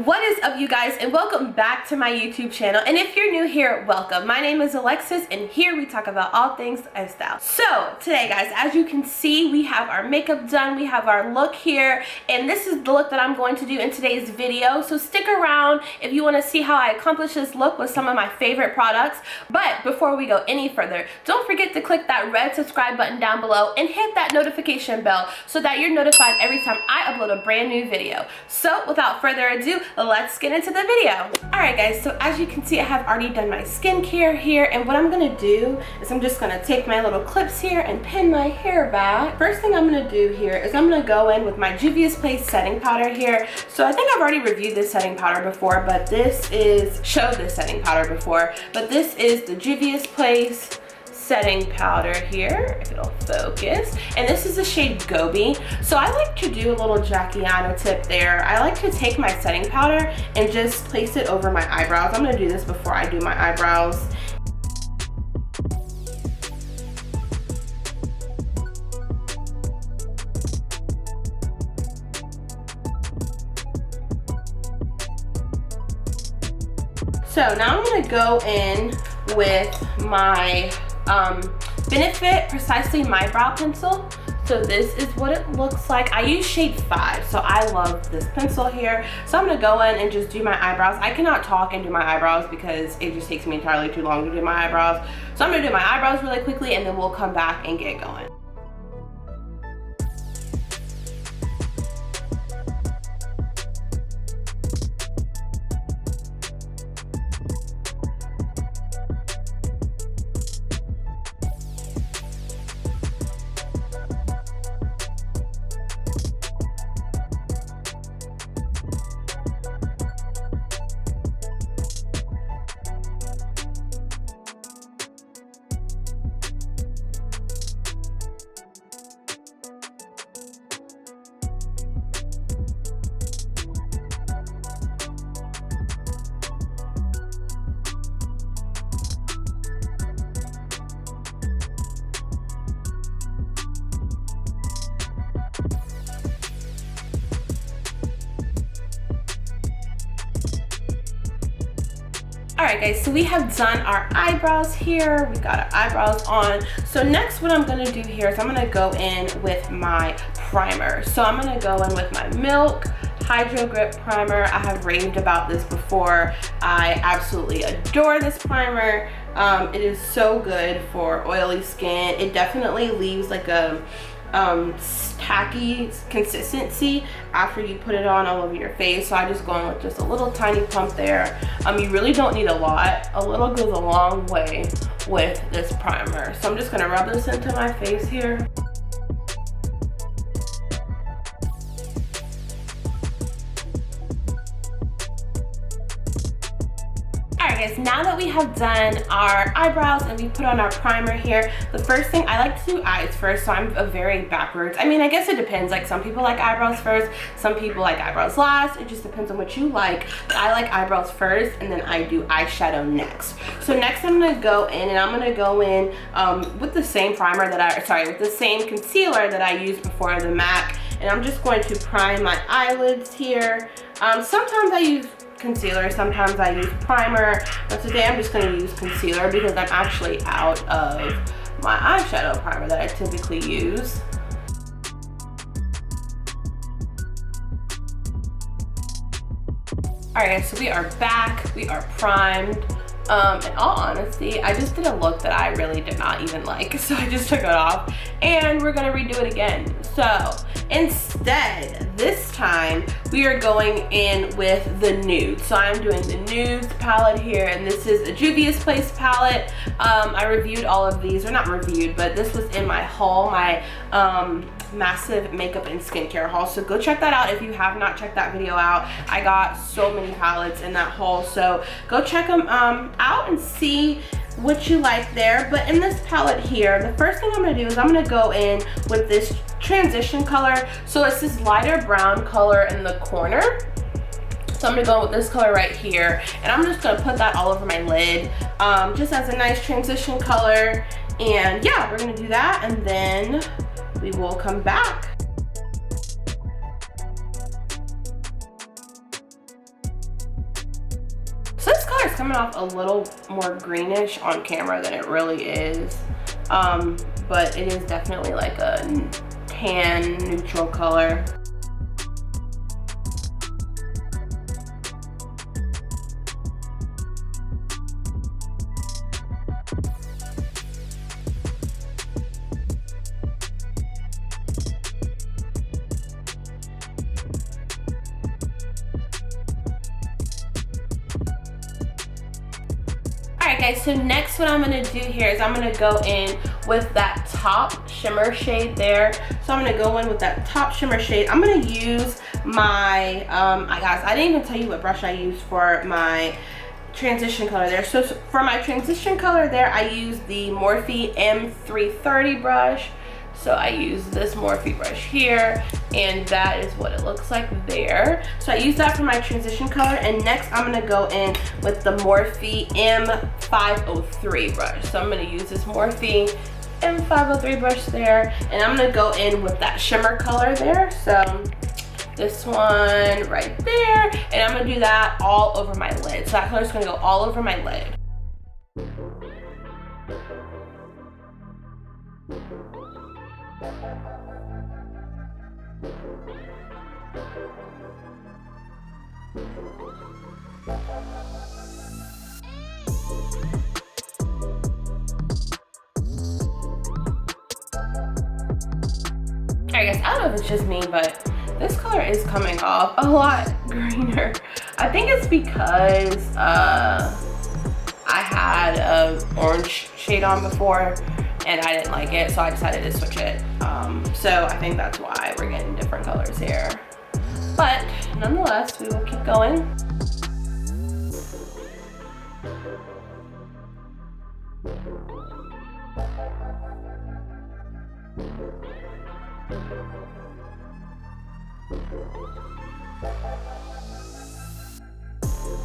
What is up, you guys, and welcome back to my YouTube channel. And if you're new here, welcome. My name is Alexis, and here we talk about all things lifestyle. So today, guys, as you can see, we have our makeup done, we have our look here, and this is the look that I'm going to do in today's video. So stick around if you want to see how I accomplish this look with some of my favorite products. But before we go any further, don't forget to click that red subscribe button down below and hit that notification bell so that you're notified every time I upload a brand new video. So without further ado, let's get into the video. Alright guys, so as you can see, I have already done my skincare here, and what I'm gonna do is I'm just gonna take my little clips here and pin my hair back. First thing I'm gonna do here is I'm gonna go in with my Juvia's Place setting powder here. So I think I've already reviewed this setting powder before, but this is the Juvia's Place setting powder here, if it'll focus, and this is the shade Gobi. So I like to do a little Jackiano tip there. I like to take my setting powder and just place it over my eyebrows. I'm gonna do this before I do my eyebrows. So now I'm gonna go in with my Benefit Precisely My Brow Pencil. So this is what it looks like. I use shade 5, so I love this pencil here. So I'm gonna go in and just do my eyebrows. I cannot talk and do my eyebrows because it just takes me entirely too long to do my eyebrows. So I'm gonna do my eyebrows really quickly and then we'll come back and get going. Alright guys, so we have done our eyebrows here. We got our eyebrows on. So next what I'm going to do here is I'm going to go in with my primer. So I'm going to go in with my Milk Hydrogrip primer. I have raved about this before. I absolutely adore this primer. It is so good for oily skin. It definitely leaves like a tacky consistency after you put it on all over your face. So I just go in with just a little tiny pump there. You really don't need a lot. A little goes a long way with this primer. So I'm just gonna rub this into my face here. Guys, now that we have done our eyebrows and we put on our primer here, the first thing, I like to do eyes first. So I'm a very backwards. I mean, I guess it depends. Like some people like eyebrows first, some people like eyebrows last. It just depends on what you like. But I like eyebrows first, and then I do eyeshadow next. So next I'm gonna go in and I'm gonna go in with the same primer that with the same concealer that I used before, the MAC, and I'm just going to prime my eyelids here. Sometimes I use concealer, sometimes I use primer, but today I'm just going to use concealer because I'm actually out of my eyeshadow primer that I typically use. Alright guys, so we are back, we are primed. In all honesty, I just did a look that I really did not even like, so I just took it off and we're gonna redo it again. So instead, this time we are going in with the nude. So I'm doing the nudes palette here, and this is a Juvia's Place palette. I reviewed all of these, or not reviewed, but this was in my haul, my massive makeup and skincare haul. So go check that out if you have not checked that video out. I got so many palettes in that haul, so go check them out and see what you like there. But in this palette here, the first thing I'm going to do is I'm going to go in with this transition color. So it's this lighter brown color in the corner. So I'm gonna go with this color right here, and I'm just gonna put that all over my lid, just as a nice transition color. And yeah, we're gonna do that, and then we will come back. coming off a little more greenish on camera than it really is. But it is definitely like a tan neutral color. Alright guys, so next what I'm going to do here is I'm going to go in with that top shimmer shade there. So I'm going to go in with that top shimmer shade. I'm going to use my, guys, I didn't even tell you what brush I used for my transition color there. So for my transition color there, I use the Morphe M330 brush. So I use this Morphe brush here, and that is what it looks like there. So I use that for my transition color, and next I'm gonna go in with the Morphe M503 brush. So I'm gonna use this Morphe M503 brush there, and I'm gonna go in with that shimmer color there. So this one right there, and I'm gonna do that all over my lid. So that color's gonna go all over my lid. Alright guys, I don't know if it's just me, but this color is coming off a lot greener. I think it's because I had an orange shade on before and I didn't like it, so I decided to switch it. So I think that's why we're getting different colors here. But nonetheless, we will keep going.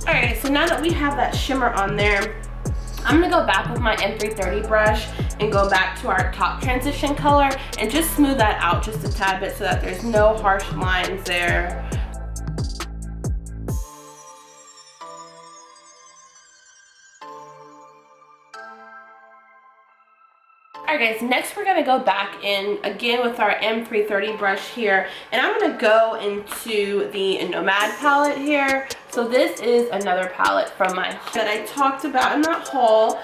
Alright, so now that we have that shimmer on there, I'm gonna go back with my M330 brush and go back to our top transition color and just smooth that out just a tad bit so that there's no harsh lines there. Alright guys, next we're going to go back in again with our M330 brush here, and I'm going to go into the Nomad palette here. So this is another palette from my that I talked about in that haul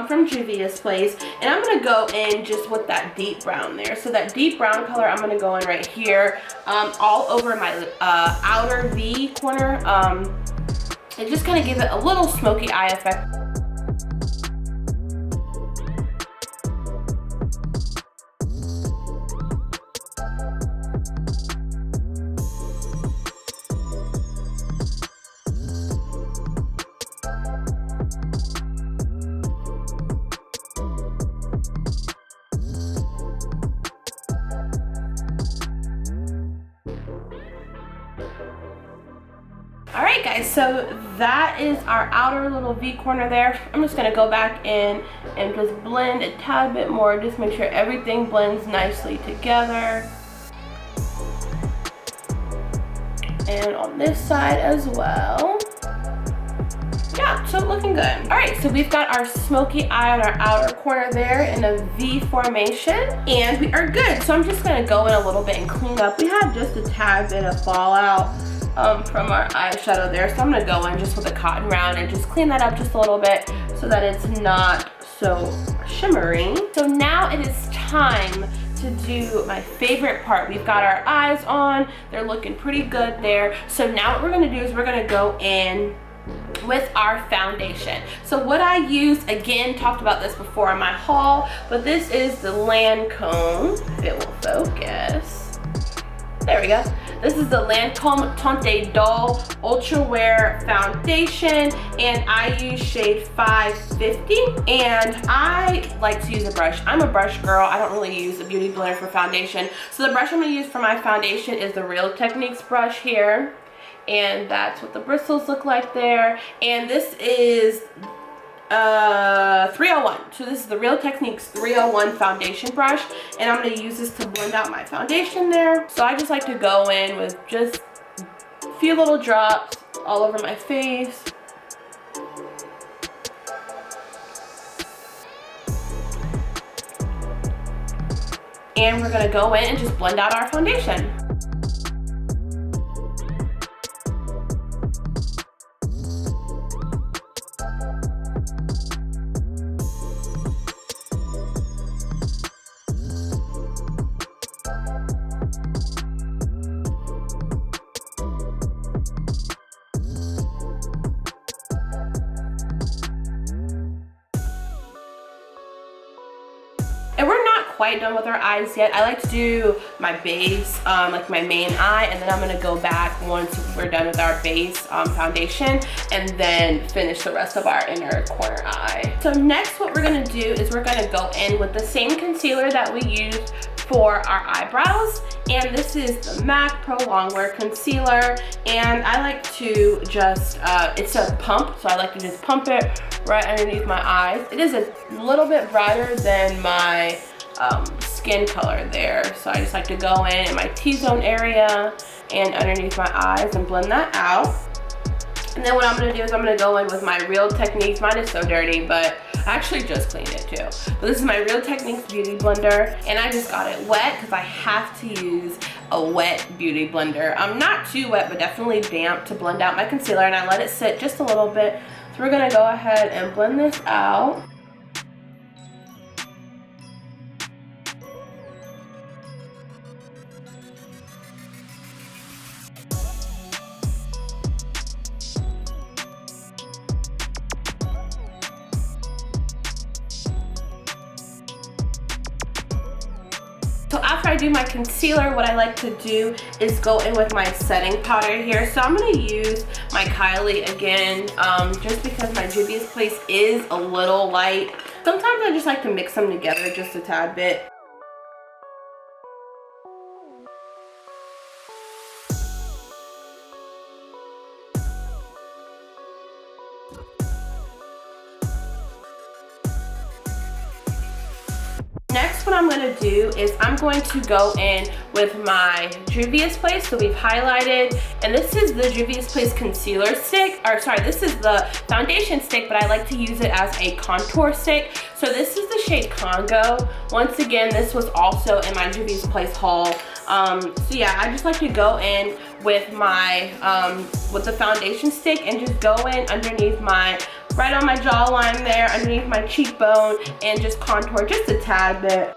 from Juvia's place, and I'm going to go in just with that deep brown there. So that deep brown color I'm going to go in right here all over my outer V corner. It's just going to give it a little smoky eye effect. Alright guys, so that is our outer little V corner there. I'm just going to go back in and just blend a tad bit more, just make sure everything blends nicely together. And on this side as well. Yeah, so looking good. Alright, so we've got our smoky eye on our outer corner there in a V formation, and we are good. So I'm just going to go in a little bit and clean up. We had just a tad bit of fallout from our eyeshadow there, so I'm going to go in just with a cotton round and just clean that up just a little bit so that it's not so shimmery. So now it is time to do my favorite part. We've got our eyes on, they're looking pretty good there. So now what we're going to do is we're going to go in with our foundation. So what I use, again, talked about this before in my haul, but this is the Lancome, if it will focus. There we go. This is the Lancome Teinte Dull Ultra Wear Foundation, and I use shade 550, and I like to use a brush. I'm a brush girl. I don't really use a beauty blender for foundation. So the brush I'm going to use for my foundation is the Real Techniques brush here, and that's what the bristles look like there. And this is 301. So this is the Real Techniques 301 foundation brush, and I'm going to use this to blend out my foundation there. So I just like to go in with just a few little drops all over my face. and we're gonna go in and just blend out our foundation. And we're not quite done with our eyes yet. I like to do my base, like my main eye, and then I'm gonna go back once we're done with our base foundation, and then finish the rest of our inner corner eye. So next what we're gonna do is we're gonna go in with the same concealer that we used for our eyebrows, and this is the MAC Pro Longwear Concealer, and I like to just, it's a pump, so I like to just pump it right underneath my eyes. It is a little bit brighter than my skin color there, so I just like to go in my T-zone area and underneath my eyes and blend that out. And then what I'm gonna do is I'm gonna go in with my Real Techniques. Mine is so dirty, but I actually just cleaned it too. But this is my Real Techniques Beauty Blender, and I just got it wet because I have to use a wet beauty blender. Not too wet, but definitely damp to blend out my concealer, and I let it sit just a little bit. So we're gonna go ahead and blend this out. So after I do my concealer, what I like to do is go in with my setting powder here. So I'm gonna use my Kylie again, just because my Juvia's Place is a little light. Sometimes I just like to mix them together just a tad bit. Next, what I'm going to do is I'm going to go in with my Juvia's Place. So we've highlighted, and this is the Juvia's Place concealer stick, or sorry, this is the foundation stick, but I like to use it as a contour stick. So this is the shade Congo. Once again, this was also in my Juvia's Place haul. So yeah, I just like to go in with my, with the foundation stick and just go in underneath my, right on my jawline there, underneath my cheekbone, and just contour just a tad bit.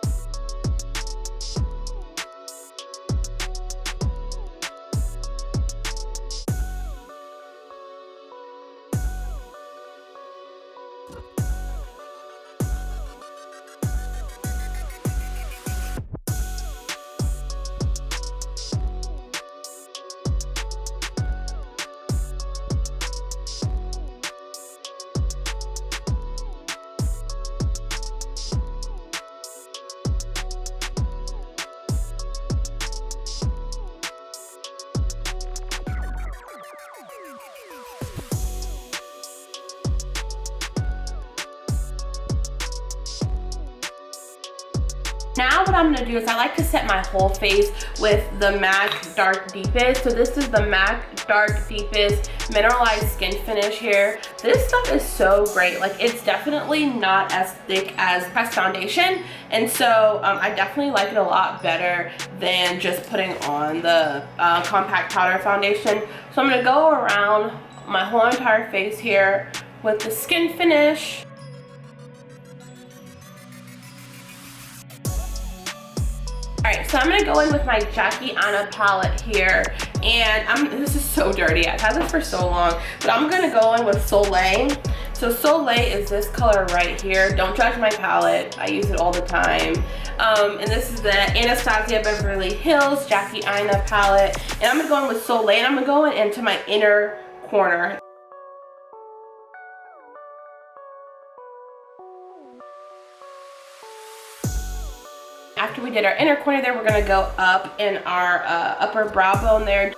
Now what I'm gonna do is I like to set my whole face with the MAC Dark Deepest. So this is the MAC Dark Deepest Mineralized Skin Finish here. This stuff is so great. Like, it's definitely not as thick as pressed foundation. And so I definitely like it a lot better than just putting on the compact powder foundation. So I'm gonna go around my whole entire face here with the skin finish. Alright, so I'm going to go in with my Jackie Aina palette here, and this is so dirty. I've had this for so long, but I'm going to go in with Soleil. So Soleil is this color right here. Don't judge my palette. I use it all the time. And this is the Anastasia Beverly Hills Jackie Aina palette, and I'm going to go in with Soleil, and I'm going to go into my inner corner. After we did our inner corner there, we're gonna go up in our upper brow bone there.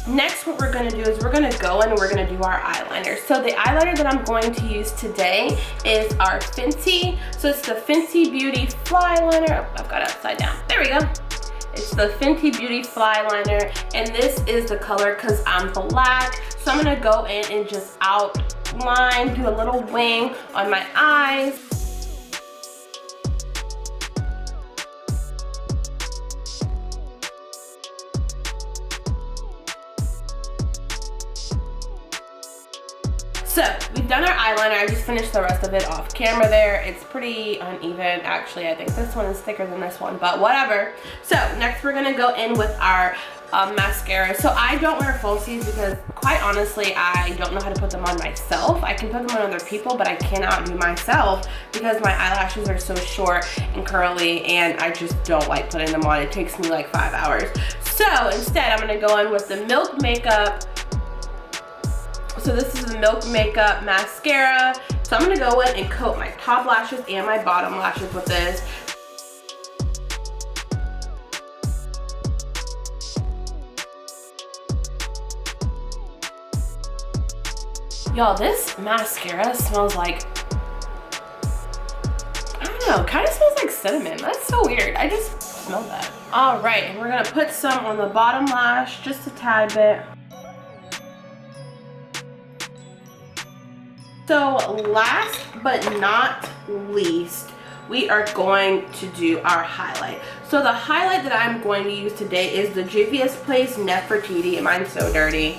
Next, what we're gonna do is we're gonna go in and we're gonna do our eyeliner. So the eyeliner that I'm going to use today is our Fenty. So it's the Fenty Beauty Fly Liner. Oh, I've got it upside down. There we go. It's the Fenty Beauty Fly Liner, and this is the color because I'm black. So I'm gonna go in and just outline, do a little wing on my eyes. So we've done our eyeliner. I just finished the rest of it off camera there. It's pretty uneven. Actually, I think this one is thicker than this one, but whatever. So next we're gonna go in with our mascara. So I don't wear falsies because quite honestly, I don't know how to put them on myself. I can put them on other people, but I cannot do myself because my eyelashes are so short and curly and I just don't like putting them on. It takes me like 5 hours. So instead, I'm gonna go in with the Milk Makeup. So this is the Milk Makeup mascara. So I'm gonna go in and coat my top lashes and my bottom lashes with this. Y'all, this mascara smells like, I don't know, kind of smells like cinnamon. That's so weird. I just smell that. All right, and we're gonna put some on the bottom lash, just a tad bit. So last but not least, we are going to do our highlight. So the highlight that I'm going to use today is the Juvia's Place Nefertiti. Mine's so dirty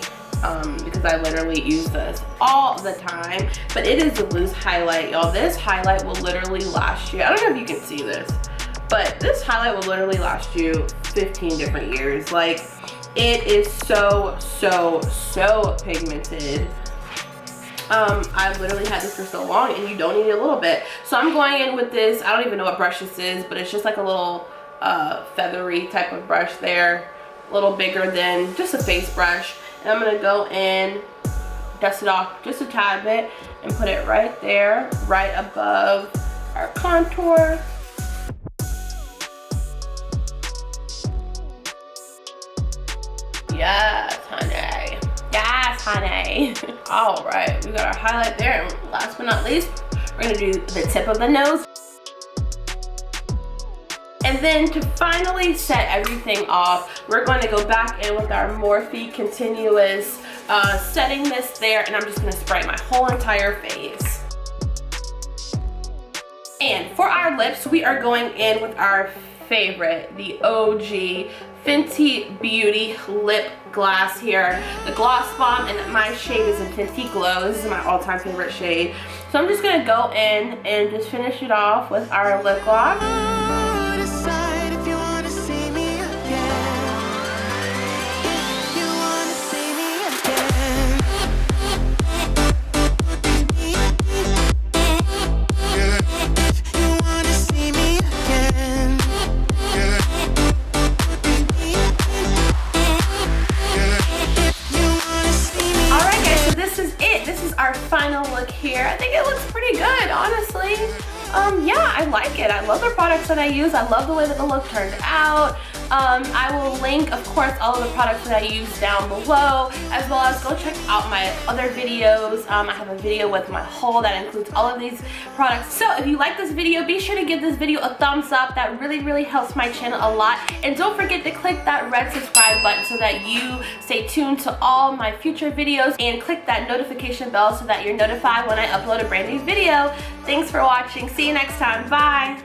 because I literally use this all the time. But it is a loose highlight, y'all. This highlight will literally last you, I don't know if you can see this, but this highlight will literally last you 15 different years. Like, it is so pigmented. I've literally had this for so long and you don't need a little bit. So I'm going in with this, I don't even know what brush this is, but it's just like a little feathery type of brush there. A little bigger than just a face brush. And I'm gonna go in, dust it off just a tad bit and put it right there, right above our contour. Yes, honey. Yes, honey. All right, we got our highlight there. And last but not least, we're gonna do the tip of the nose. And then to finally set everything off, we're going to go back in with our Morphe Continuous, setting this there, and I'm just gonna spray my whole entire face. And for our lips, we are going in with our favorite, the OG Fenty Beauty Lip Gloss here. The Gloss Bomb, and my shade is Fenty Glow. This is my all-time favorite shade. So I'm just gonna go in and just finish it off with our lip gloss. Our final look here. I think it looks pretty good, honestly. Yeah, I like it. I love the products that I use. I love the way that the look turned out. I will link, of course, all of the products that I use down below, as well as go check out my other videos. I have a video with my haul that includes all of these products. So if you like this video, be sure to give this video a thumbs up. That really helps my channel a lot. And don't forget to click that red subscribe button so that you stay tuned to all my future videos, and click that notification bell so that you're notified when I upload a brand new video. Thanks for watching. See you next time. Bye.